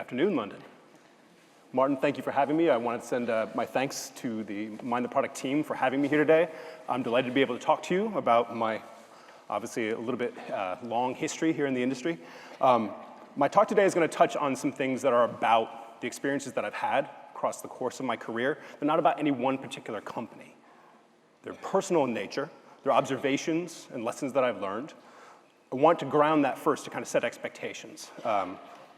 afternoon, London. Martin, thank you for having me. I wanted to send my thanks to the Mind the Product team for having me here today. I'm delighted to be able to talk to you about my, obviously, a little bit long history here in the industry. My talk today is going to touch on some things that are about the experiences that I've had across the course of my career. They're not about any one particular company. They're personal in nature. They're observations and lessons that I've learned. I want to ground that first to kind of set expectations.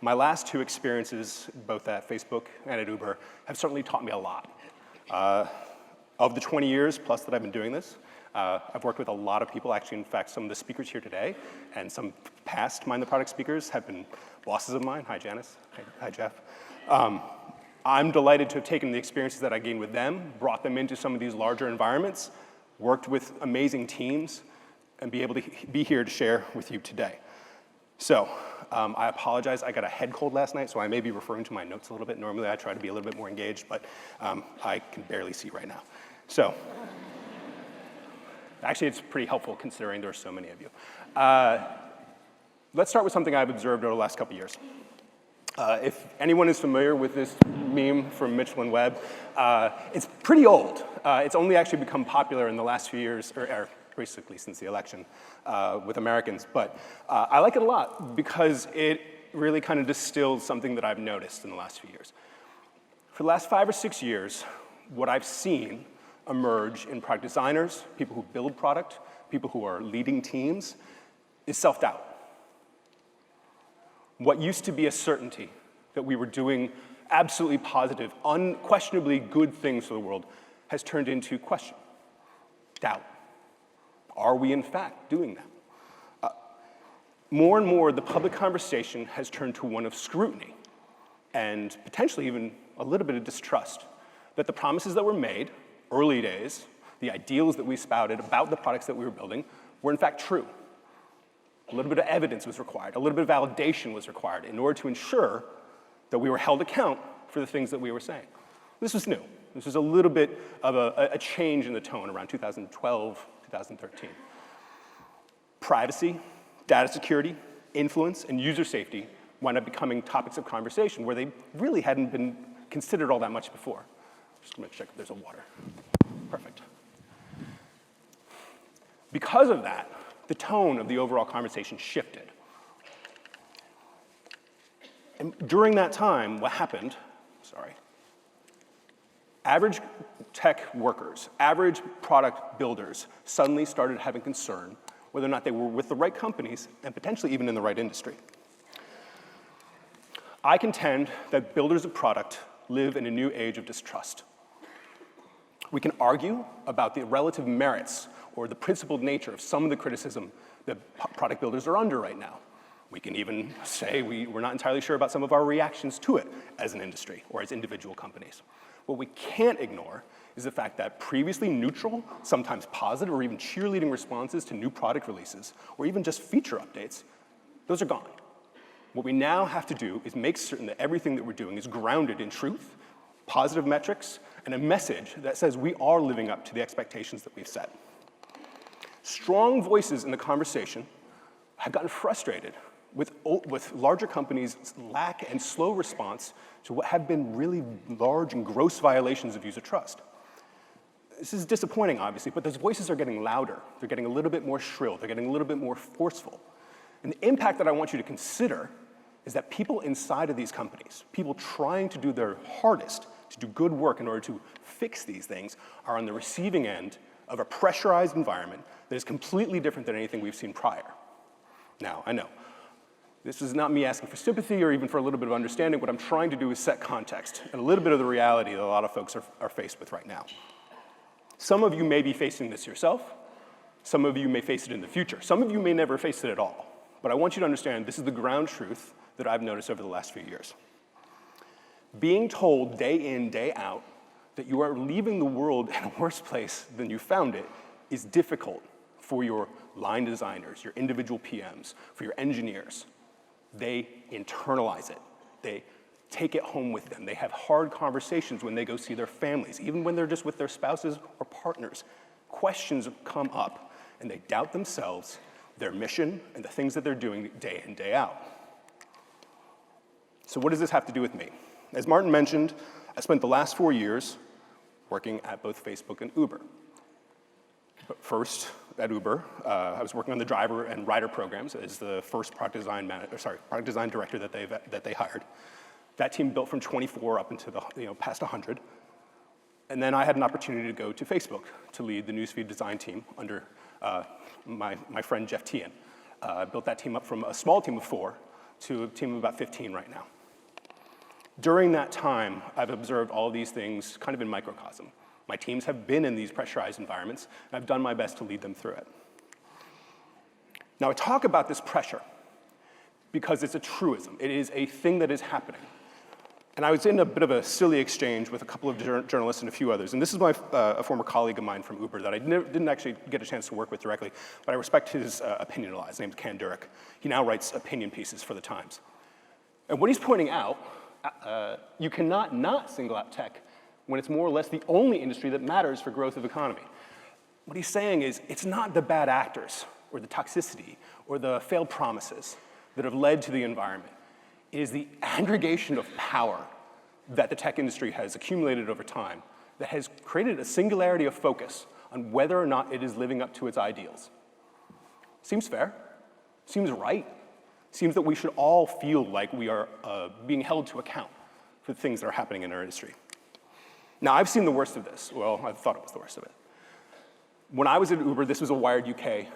My last two experiences, both at Facebook and at Uber, have certainly taught me a lot. Of the 20 years plus that I've been doing this, I've worked with a lot of people. Actually, in fact, some of the speakers here today and some past Mind the Product speakers have been bosses of mine. Hi, Janice. Hi, Jeff. I'm delighted to have taken the experiences that I gained with them, brought them into some of these larger environments, worked with amazing teams, and be able to be here to share with you today. So, I apologize, I got a head cold last night, so I may be referring to my notes a little bit. Normally I try to be a little bit more engaged, but I can barely see right now. So, actually it's pretty helpful considering there are so many of you. Let's start with something I've observed over the last couple years. If anyone is familiar with this meme from Mitchell and Webb, it's pretty old. It's only actually become popular in the last few years, or basically since the election with Americans. But I like it a lot because it really kind of distills something that I've noticed in the last few years. For the last 5 or 6 years, what I've seen emerge in product designers, people who build product, people who are leading teams, is self-doubt. What used to be a certainty that we were doing absolutely positive, unquestionably good things for the world has turned into question, doubt. Are we in fact doing that? More and more, the public conversation has turned to one of scrutiny and potentially even a little bit of distrust that the promises that were made early days, the ideals that we spouted about the products that we were building, were in fact true. A little bit of evidence was required, a little bit of validation was required in order to ensure that we were held account for the things that we were saying. This was new. This was a little bit of a change in the tone around 2012, 2013. Privacy, data security, influence, and user safety wound up becoming topics of conversation where they really hadn't been considered all that much before. Just gonna check if there's a water. Perfect. Because of that, the tone of the overall conversation shifted. And during that time, what happened, average tech workers, average product builders suddenly started having concern whether or not they were with the right companies and potentially even in the right industry. I contend that builders of product live in a new age of distrust. We can argue about the relative merits or the principled nature of some of the criticism that product builders are under right now. We can even say we're not entirely sure about some of our reactions to it as an industry or as individual companies. What we can't ignore is the fact that previously neutral, sometimes positive, or even cheerleading responses to new product releases, or even just feature updates, those are gone. What we now have to do is make certain that everything that we're doing is grounded in truth, positive metrics, and a message that says we are living up to the expectations that we've set. Strong voices in the conversation have gotten frustrated with larger companies' lack and slow response to what have been really large and gross violations of user trust. This is disappointing, obviously, but those voices are getting louder. They're getting a little bit more shrill. They're getting a little bit more forceful. And the impact that I want you to consider is that people inside of these companies, people trying to do their hardest to do good work in order to fix these things, are on the receiving end of a pressurized environment that is completely different than anything we've seen prior. Now, I know, this is not me asking for sympathy or even for a little bit of understanding. What I'm trying to do is set context and a little bit of the reality that a lot of folks are faced with right now. Some of you may be facing this yourself. Some of you may face it in the future. Some of you may never face it at all. But I want you to understand this is the ground truth that I've noticed over the last few years. Being told day in, day out that you are leaving the world in a worse place than you found it is difficult for your line designers, your individual PMs, for your engineers. They internalize it. They take it home with them. They have hard conversations when they go see their families, even when they're just with their spouses or partners. Questions come up, and they doubt themselves, their mission, and the things that they're doing day in, day out. So what does this have to do with me? As Martin mentioned, I spent the last 4 years working at both Facebook and Uber. But first, at Uber, I was working on the driver and rider programs as the first product design director that they hired. That team built from 24 up into the past 100. And then I had an opportunity to go to Facebook to lead the newsfeed design team under my friend Jeff Tian. I built that team up from a small team of 4 to a team of about 15 right now. During that time, I've observed all of these things kind of in microcosm. My teams have been in these pressurized environments, and I've done my best to lead them through it. Now, I talk about this pressure because it's a truism. It is a thing that is happening. And I was in a bit of a silly exchange with a couple of journalists and a few others. And this is a former colleague of mine from Uber that I didn't actually get a chance to work with directly, but I respect his opinion a lot. His name's Ken Durek. He now writes opinion pieces for The Times. And what he's pointing out, you cannot not single out tech when it's more or less the only industry that matters for growth of economy. What he's saying is it's not the bad actors or the toxicity or the failed promises that have led to the environment. It is the aggregation of power that the tech industry has accumulated over time that has created a singularity of focus on whether or not it is living up to its ideals. Seems fair, seems right, seems that we should all feel like we are being held to account for the things that are happening in our industry. Now, I've seen the worst of this. Well, I thought it was the worst of it. When I was at Uber, this was a Wired UK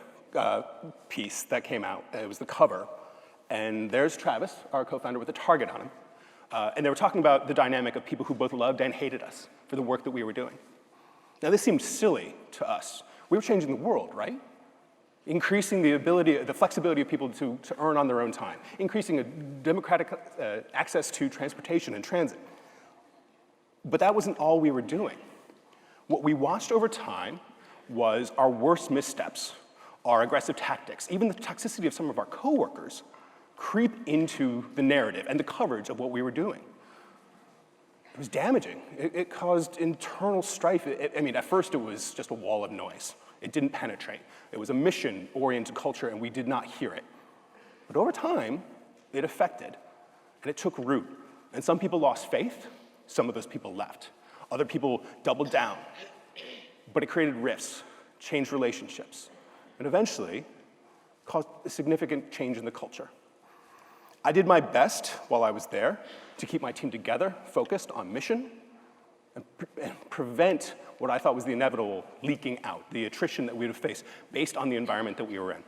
piece that came out. It was the cover. And there's Travis, our co-founder, with a target on him. And they were talking about the dynamic of people who both loved and hated us for the work that we were doing. Now, this seemed silly to us. We were changing the world, right? Increasing the flexibility of people to earn on their own time. Increasing a democratic access to transportation and transit. But that wasn't all we were doing. What we watched over time was our worst missteps, our aggressive tactics, even the toxicity of some of our coworkers creep into the narrative and the coverage of what we were doing. It was damaging. It caused internal strife. I mean, at first it was just a wall of noise. It didn't penetrate. It was a mission-oriented culture, and we did not hear it. But over time, it affected, and it took root. And some people lost faith. Some of those people left. Other people doubled down. But it created rifts, changed relationships, and eventually caused a significant change in the culture. I did my best while I was there to keep my team together, focused on mission, and prevent what I thought was the inevitable leaking out, the attrition that we would face based on the environment that we were in.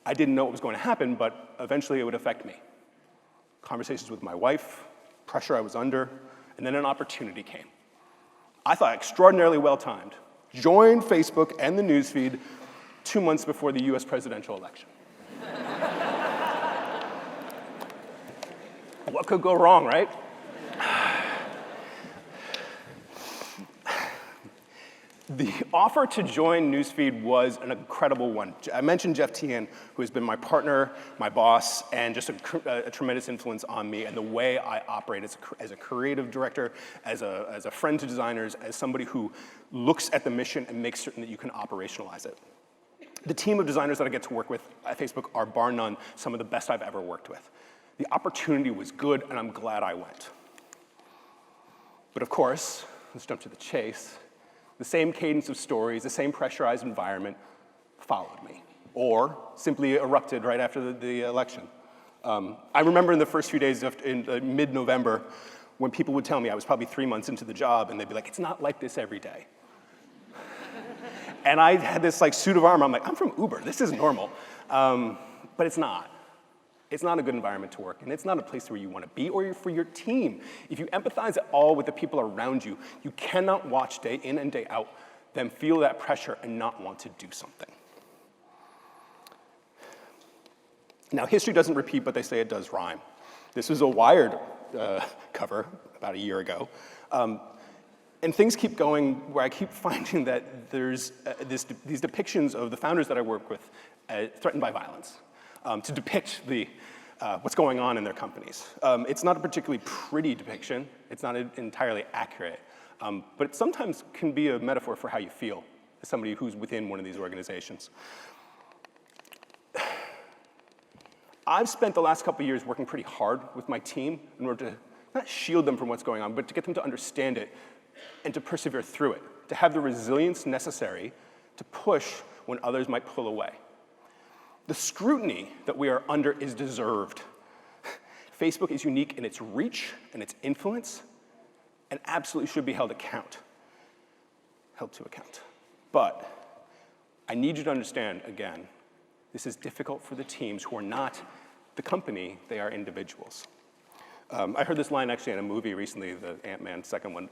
I didn't know what was going to happen, but eventually it would affect me. Conversations with my wife, pressure I was under, and then an opportunity came. I thought extraordinarily well-timed. Joined Facebook and the newsfeed 2 months before the US presidential election. What could go wrong, right? The offer to join Newsfeed was an incredible one. I mentioned Jeff Tian, who has been my partner, my boss, and just a tremendous influence on me and the way I operate as a creative director, as a friend to designers, as somebody who looks at the mission and makes certain that you can operationalize it. The team of designers that I get to work with at Facebook are, bar none, some of the best I've ever worked with. The opportunity was good, and I'm glad I went. But of course, let's jump to the chase. The same cadence of stories, the same pressurized environment followed me, or simply erupted right after the election. I remember in the first few days in mid-November when people would tell me I was probably 3 months into the job, and they'd be like, it's not like this every day. And I had this suit of armor. I'm like, I'm from Uber. This is normal. But it's not. It's not a good environment to work in. It's not a place where you want to be or for your team. If you empathize at all with the people around you, you cannot watch day in and day out them feel that pressure and not want to do something. Now, history doesn't repeat, but they say it does rhyme. This was a Wired cover about a year ago. And things keep going where I keep finding that there's these depictions of the founders that I work with threatened by violence. To depict what's going on in their companies. It's not a particularly pretty depiction. It's not entirely accurate. But it sometimes can be a metaphor for how you feel as somebody who's within one of these organizations. I've spent the last couple of years working pretty hard with my team in order to not shield them from what's going on, but to get them to understand it and to persevere through it, to have the resilience necessary to push when others might pull away. The scrutiny that we are under is deserved. Facebook is unique in its reach and its influence, and absolutely should be held to account. But I need you to understand, again, this is difficult for the teams who are not the company, they are individuals. I heard this line actually in a movie recently, the Ant-Man second one.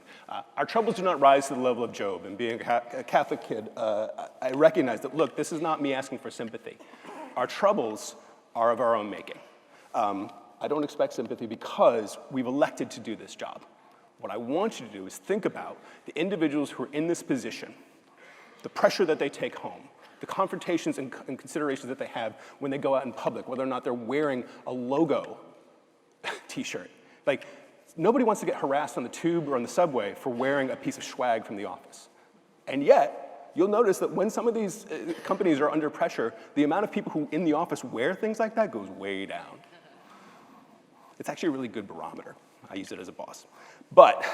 Our troubles do not rise to the level of Job. And being a Catholic kid, I recognize that, look, this is not me asking for sympathy. Our troubles are of our own making. I don't expect sympathy because we've elected to do this job. What I want you to do is think about the individuals who are in this position, the pressure that they take home, the confrontations and considerations that they have when they go out in public, whether or not they're wearing a logo t-shirt. Like, nobody wants to get harassed on the tube or on the subway for wearing a piece of swag from the office. And yet, you'll notice that when some of these companies are under pressure, the amount of people who in the office wear things like that goes way down. It's actually a really good barometer. I use it as a boss. But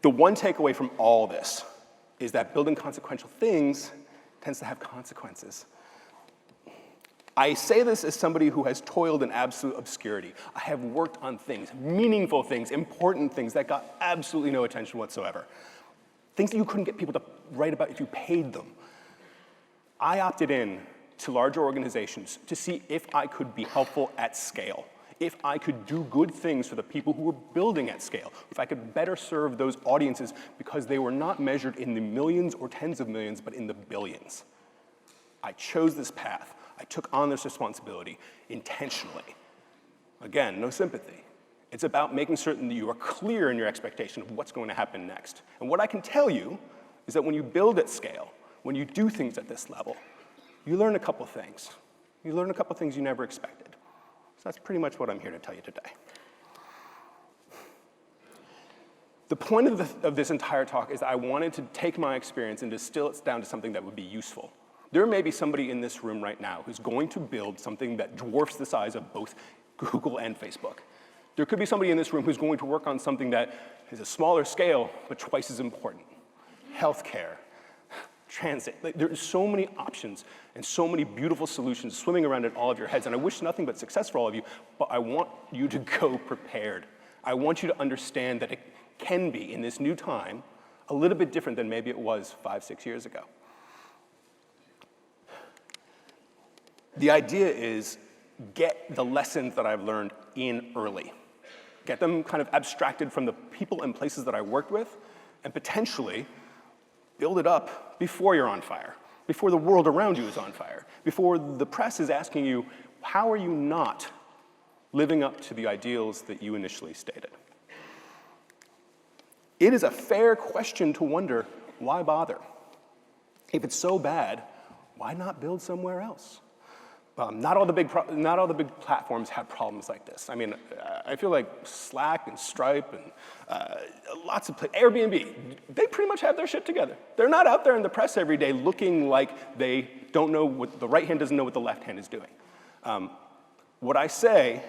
the one takeaway from all this is that building consequential things tends to have consequences. I say this as somebody who has toiled in absolute obscurity. I have worked on things, meaningful things, important things that got absolutely no attention whatsoever. Things that you couldn't get people to write about if you paid them. I opted in to larger organizations to see if I could be helpful at scale, if I could do good things for the people who were building at scale, if I could better serve those audiences because they were not measured in the millions or tens of millions, but in the billions. I chose this path. I took on this responsibility intentionally. Again, no sympathy. It's about making certain that you are clear in your expectation of what's going to happen next. And what I can tell you is that when you build at scale, when you do things at this level, you learn a couple things. You learn a couple things you never expected. So that's pretty much what I'm here to tell you today. The point of this entire talk is that I wanted to take my experience and distill it down to something that would be useful. There may be somebody in this room right now who's going to build something that dwarfs the size of both Google and Facebook. There could be somebody in this room who's going to work on something that is a smaller scale, but twice as important. Healthcare, transit. There are so many options and so many beautiful solutions swimming around in all of your heads, and I wish nothing but success for all of you, but I want you to go prepared. I want you to understand that it can be, in this new time, a little bit different than maybe it was 5, 6 years ago. The idea is get the lessons that I've learned in early. Get them kind of abstracted from the people and places that I worked with, and potentially build it up before you're on fire, before the world around you is on fire, before the press is asking you, how are you not living up to the ideals that you initially stated? It is a fair question to wonder, why bother? If it's so bad, why not build somewhere else? Not all the big platforms have problems like this. I mean, I feel like Slack and Stripe and lots of Airbnb, they pretty much have their shit together. They're not out there in the press every day looking like they don't know what the right hand doesn't know what the left hand is doing. What I say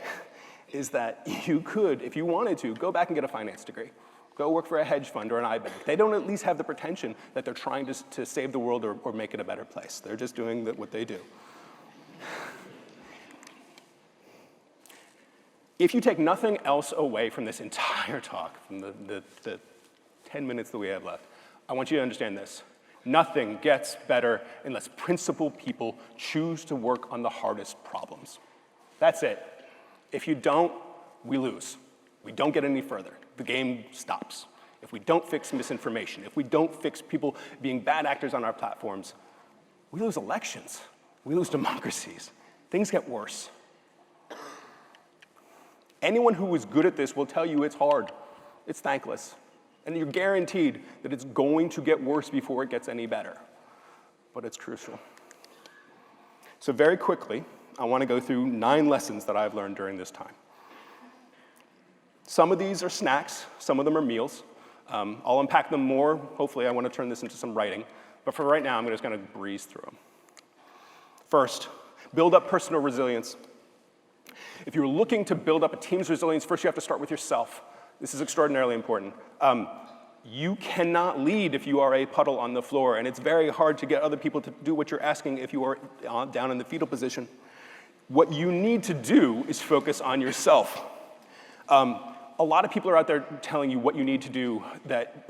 is that you could, if you wanted to, go back and get a finance degree. Go work for a hedge fund or an iBank. They don't at least have the pretension that they're trying to save the world or make it a better place. They're just doing what they do. If you take nothing else away from this entire talk, from the 10 minutes that we have left, I want you to understand this. Nothing gets better unless principled people choose to work on the hardest problems. That's it. If you don't, we lose. We don't get any further. The game stops. If we don't fix misinformation, if we don't fix people being bad actors on our platforms, we lose elections. We lose democracies. Things get worse. Anyone who is good at this will tell you it's hard. It's thankless. And you're guaranteed that it's going to get worse before it gets any better. But it's crucial. So very quickly, I want to go through 9 lessons that I've learned during this time. Some of these are snacks. Some of them are meals. I'll unpack them more. Hopefully, I want to turn this into some writing. But for right now, I'm just going to breeze through them. First, Build up personal resilience. If you're looking to build up a team's resilience, first you have to start with yourself. This is extraordinarily important. You cannot lead if you are a puddle on the floor, and it's very hard to get other people to do what you're asking if you are down in the fetal position. What you need to do is focus on yourself. A lot of people are out there telling you what you need to do, that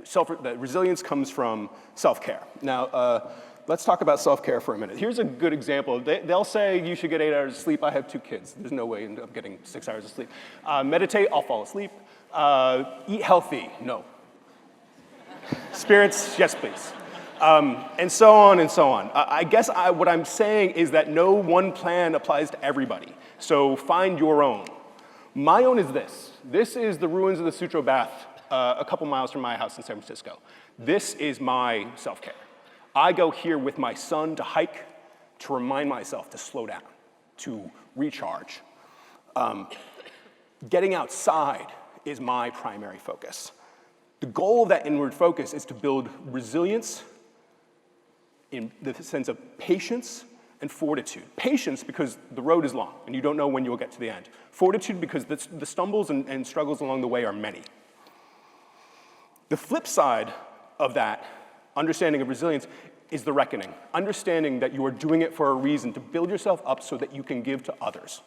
resilience comes from self-care. Now, let's talk about self-care for a minute. Here's a good example. They'll say you should get 8 hours of sleep. I have 2 kids. There's no way I end up getting 6 hours of sleep. Meditate, I'll fall asleep. Eat healthy, no. Spirits, yes, please. And so on and so on. I guess what I'm saying is that no one plan applies to everybody. So find your own. My own is this. This is the ruins of the Sutro Bath, a couple miles from my house in San Francisco. This is my self-care. I go here with my son to hike, to remind myself to slow down, to recharge. Getting outside is my primary focus. The goal of that inward focus is to build resilience in the sense of patience and fortitude. Patience because the road is long and you don't know when you'll get to the end. Fortitude because the stumbles and struggles along the way are many. The flip side of that understanding of resilience is the reckoning. Understanding that you are doing it for a reason, to build yourself up so that you can give to others.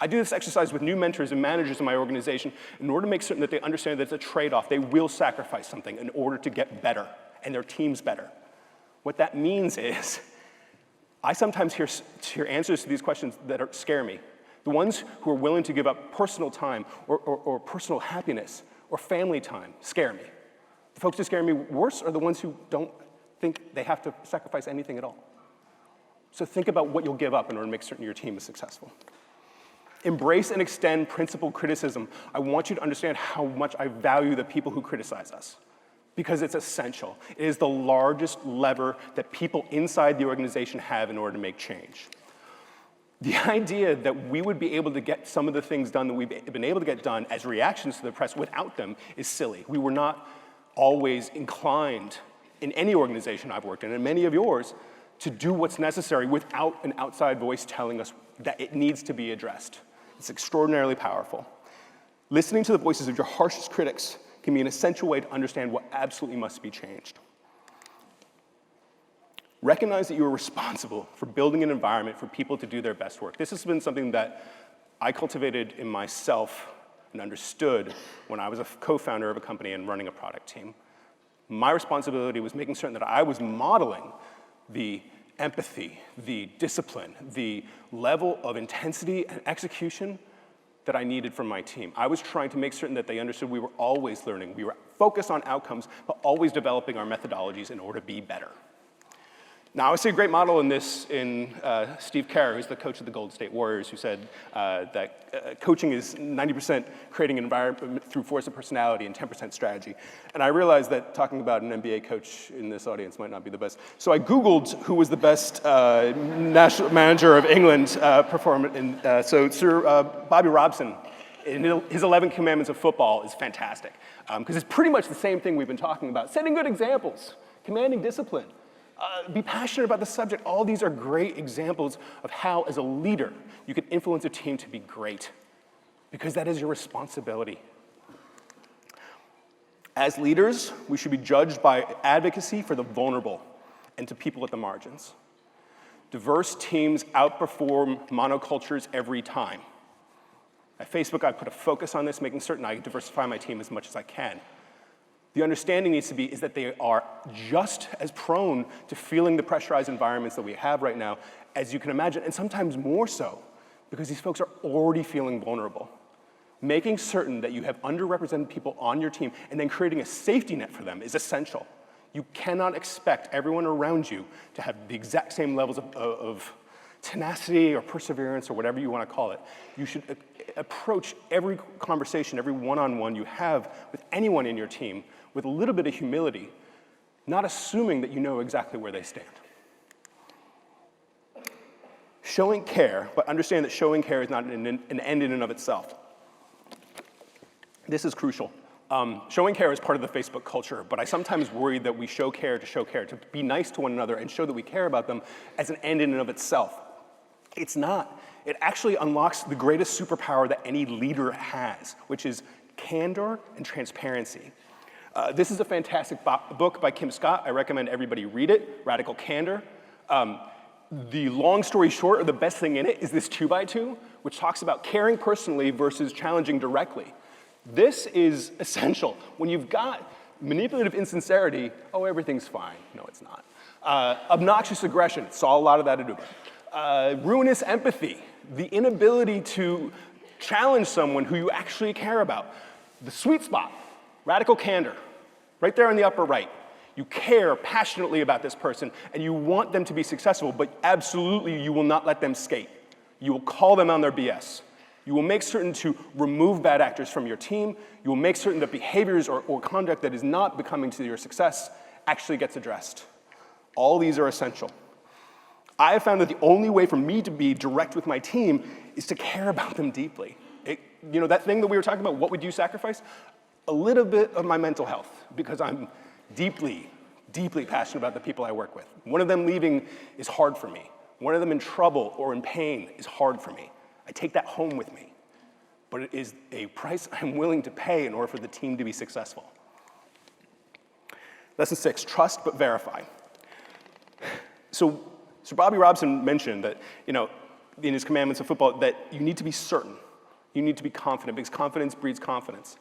I do this exercise with new mentors and managers in my organization in order to make certain that they understand that it's a trade-off. They will sacrifice something in order to get better and their teams better. What that means is I sometimes hear answers to these questions that scare me. The ones who are willing to give up personal time or personal happiness or family time scare me. The folks who scare me worse are the ones who don't think they have to sacrifice anything at all. So think about what you'll give up in order to make certain your team is successful. Embrace and extend principled criticism. I want you to understand how much I value the people who criticize us, because it's essential. It is the largest lever that people inside the organization have in order to make change. The idea that we would be able to get some of the things done that we've been able to get done as reactions to the press without them is silly. We were not always inclined in any organization I've worked in, and many of yours, to do what's necessary without an outside voice telling us that it needs to be addressed. It's extraordinarily powerful. Listening to the voices of your harshest critics can be an essential way to understand what absolutely must be changed. Recognize that you are responsible for building an environment for people to do their best work. This has been something that I cultivated in myself and understood when I was a co-founder of a company and running a product team. My responsibility was making certain that I was modeling the empathy, the discipline, the level of intensity and execution that I needed from my team. I was trying to make certain that they understood we were always learning. We were focused on outcomes, but always developing our methodologies in order to be better. Now, I see a great model in this in Steve Kerr, who's the coach of the Golden State Warriors, who said that coaching is 90% creating an environment through force of personality and 10% strategy. And I realized that talking about an NBA coach in this audience might not be the best. So I Googled who was the best national manager of England performing. So Sir Bobby Robson, in his 11 Commandments of football is fantastic. Because it's pretty much the same thing we've been talking about. Setting good examples, commanding discipline. Be passionate about the subject. All these are great examples of how, as a leader, you can influence a team to be great, because that is your responsibility. As leaders, we should be judged by advocacy for the vulnerable and to people at the margins. Diverse teams outperform monocultures every time. At Facebook, I put a focus on this, making certain I diversify my team as much as I can. The understanding needs to be is that they are just as prone to feeling the pressurized environments that we have right now as you can imagine, and sometimes more so, because these folks are already feeling vulnerable. Making certain that you have underrepresented people on your team and then creating a safety net for them is essential. You cannot expect everyone around you to have the exact same levels of tenacity or perseverance or whatever you want to call it. You should approach every conversation, every one-on-one you have with anyone in your team with a little bit of humility, not assuming that you know exactly where they stand. Showing care, but understand that showing care is not an end in and of itself. This is crucial. Showing care is part of the Facebook culture, but I sometimes worry that we show care, to be nice to one another and show that we care about them as an end in and of itself. It's not. It actually unlocks the greatest superpower that any leader has, which is candor and transparency. This is a fantastic book by Kim Scott. I recommend everybody read it, Radical Candor. The long story short, or the best thing in it, is this 2x2, which talks about caring personally versus challenging directly. This is essential. When you've got manipulative insincerity, oh, everything's fine. No, it's not. Obnoxious aggression, saw a lot of that at Uber. Ruinous empathy, the inability to challenge someone who you actually care about. The sweet spot, radical candor, right there in the upper right. You care passionately about this person, and you want them to be successful, but absolutely you will not let them skate. You will call them on their BS. You will make certain to remove bad actors from your team. You will make certain that behaviors or conduct that is not becoming to your success actually gets addressed. All these are essential. I have found that the only way for me to be direct with my team is to care about them deeply. That thing that we were talking about, what would you sacrifice? A little bit of my mental health, because I'm deeply, deeply passionate about the people I work with. One of them leaving is hard for me. One of them in trouble or in pain is hard for me. I take that home with me. But it is a price I'm willing to pay in order for the team to be successful. Lesson 6, trust but verify. So Bobby Robson mentioned that, in his commandments of football, that you need to be certain. You need to be confident, because confidence breeds confidence.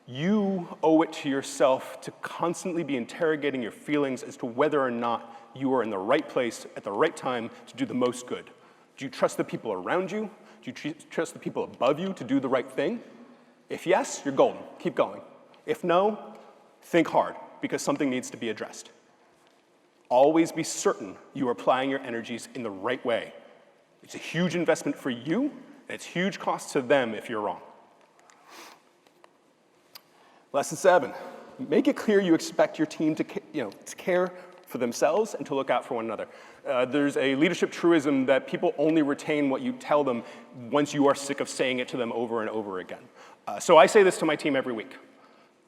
You owe it to yourself to constantly be interrogating your feelings as to whether or not you are in the right place at the right time to do the most good. Do you trust the people around you? Do you trust the people above you to do the right thing? If yes, you're golden. Keep going. If no, think hard, because something needs to be addressed. Always be certain you are applying your energies in the right way. It's a huge investment for you, and it's huge cost to them if you're wrong. Lesson 7, make it clear you expect your team to care for themselves and to look out for one another. There's a leadership truism that people only retain what you tell them once you are sick of saying it to them over and over again. So I say this to my team every week.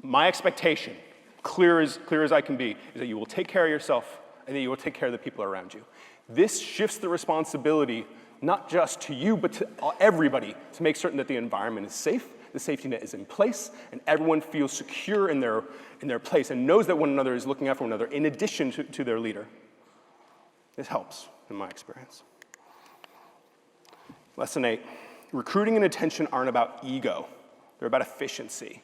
My expectation, clear as I can be, is that you will take care of yourself and that you will take care of the people around you. This shifts the responsibility not just to you, but to everybody to make certain that the environment is safe, the safety net is in place, and everyone feels secure in their place and knows that one another is looking out for one another in addition to their leader. This helps, in my experience. Lesson 8, recruiting and attention aren't about ego. They're about efficiency.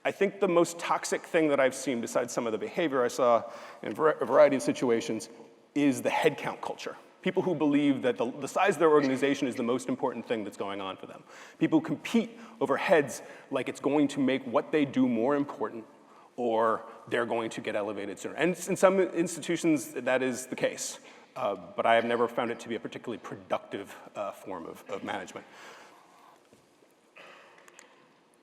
I think the most toxic thing that I've seen, besides some of the behavior I saw in a variety of situations, is the headcount culture. People who believe that the size of their organization is the most important thing that's going on for them. People who compete over heads like it's going to make what they do more important, or they're going to get elevated sooner. And in some institutions, that is the case. But I have never found it to be a particularly productive form of management.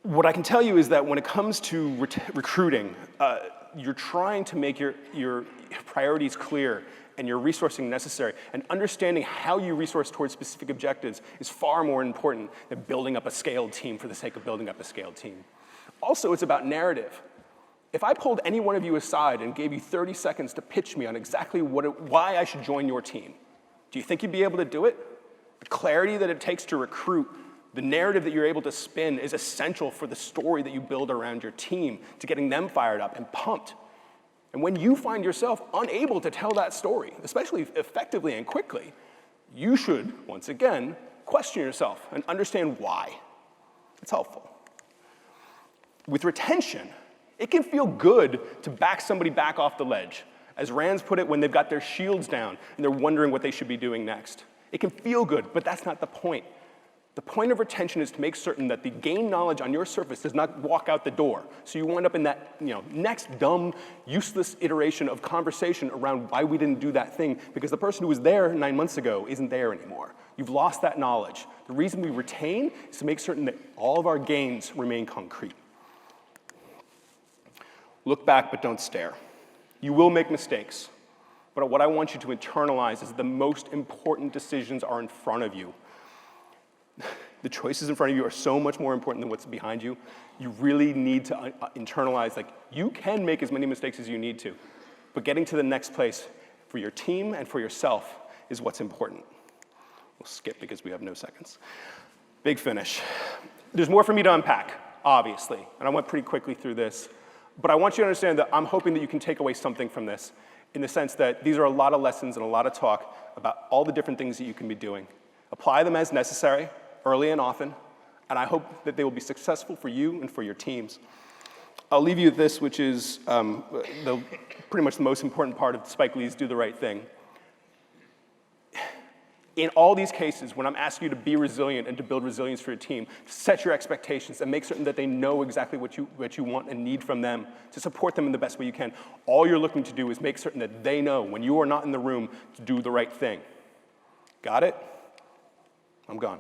What I can tell you is that when it comes to recruiting, you're trying to make your priorities clear and your resourcing necessary, and understanding how you resource towards specific objectives is far more important than building up a scaled team for the sake of building up a scaled team. Also, it's about narrative. If I pulled any one of you aside and gave you 30 seconds to pitch me on exactly why I should join your team, do you think you'd be able to do it? The clarity that it takes to recruit, the narrative that you're able to spin is essential for the story that you build around your team, to getting them fired up and pumped. And when you find yourself unable to tell that story, especially effectively and quickly, you should, once again, question yourself and understand why. It's helpful. With retention, it can feel good to back somebody back off the ledge. As Rands put it, when they've got their shields down and they're wondering what they should be doing next. It can feel good, but that's not the point. The point of retention is to make certain that the gained knowledge on your surface does not walk out the door. So you wind up in that next dumb, useless iteration of conversation around why we didn't do that thing, because the person who was there 9 months ago isn't there anymore. You've lost that knowledge. The reason we retain is to make certain that all of our gains remain concrete. Look back, but don't stare. You will make mistakes, but what I want you to internalize is the most important decisions are in front of you. The choices in front of you are so much more important than what's behind you. You really need to internalize, you can make as many mistakes as you need to, but getting to the next place for your team and for yourself is what's important. We'll skip because we have no seconds. Big finish. There's more for me to unpack, obviously, and I went pretty quickly through this. But I want you to understand that I'm hoping that you can take away something from this in the sense that these are a lot of lessons and a lot of talk about all the different things that you can be doing. Apply them as necessary, early and often, and I hope that they will be successful for you and for your teams. I'll leave you with this, which is pretty much the most important part of Spike Lee's Do the Right Thing. In all these cases, when I'm asking you to be resilient and to build resilience for your team, set your expectations and make certain that they know exactly what you want and need from them to support them in the best way you can. All you're looking to do is make certain that they know when you are not in the room to do the right thing. Got it? I'm gone.